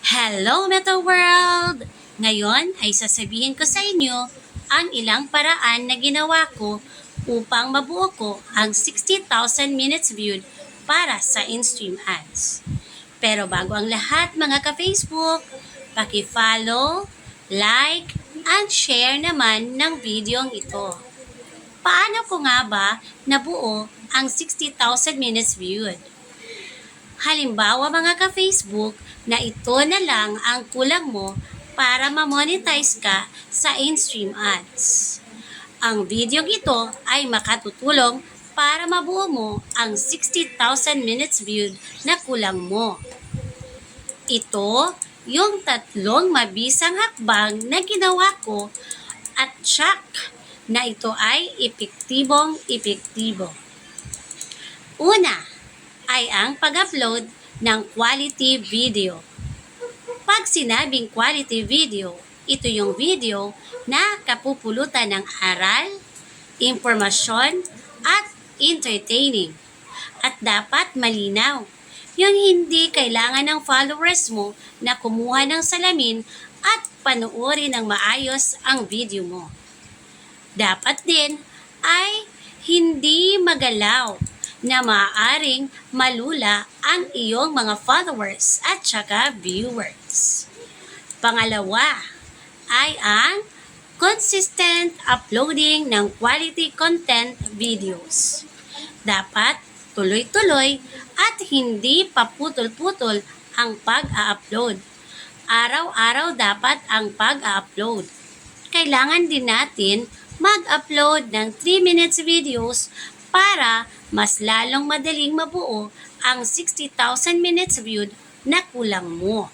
Hello Meta World! Ngayon ay sasabihin ko sa inyo ang ilang paraan na ginawa ko upang mabuo ko ang 60,000 minutes viewed para sa in-stream ads. Pero bago ang lahat mga ka-Facebook, paki-follow, like, and share naman ng videong ito. Paano ko nga ba nabuo ang 60,000 minutes viewed? Halimbawa mga ka-Facebook na ito na lang ang kulang mo para ma-monetize ka sa in-stream ads. Ang video ito ay makatutulong para mabuo mo ang 60,000 minutes viewed na kulang mo. Ito yung tatlong mabisang hakbang na ginawa ko at check na ito ay epektibong-epektibo. Una, ay ang pag-upload ng quality video. Pag sinabing quality video, ito yung video na kapupulutan ng aral, impormasyon, at entertaining. At dapat malinaw. Yung hindi kailangan ng followers mo na kumuha ng salamin at panoorin ng maayos ang video mo. Dapat din ay hindi magalaw na maaaring malula ang iyong mga followers at saka viewers. Pangalawa ay ang consistent uploading ng quality content videos. Dapat tuloy-tuloy at hindi paputol-putol ang pag-a-upload. Araw-araw dapat ang pag-a-upload. Kailangan din natin mag-upload ng 3 minutes videos para mas lalong madaling mabuo ang 60,000 minutes viewed na kulang mo.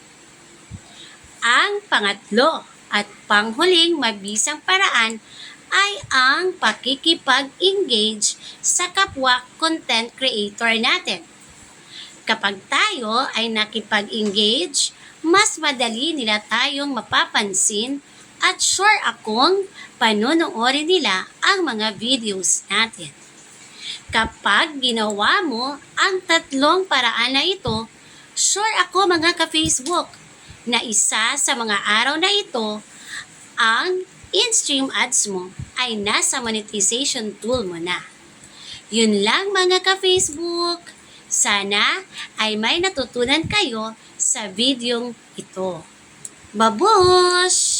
Ang pangatlo at panghuling mabisang paraan ay ang pakikipag-engage sa kapwa content creator natin. Kapag tayo ay nakipag-engage, mas madali nila tayong mapapansin at sure akong panonoorin nila ang mga videos natin. Kapag ginawa mo ang tatlong paraan na ito, sure ako mga ka-Facebook na isa sa mga araw na ito, ang in-stream ads mo ay nasa monetization tool mo na. Yun lang mga ka-Facebook. Sana ay may natutunan kayo sa videong ito. Babush!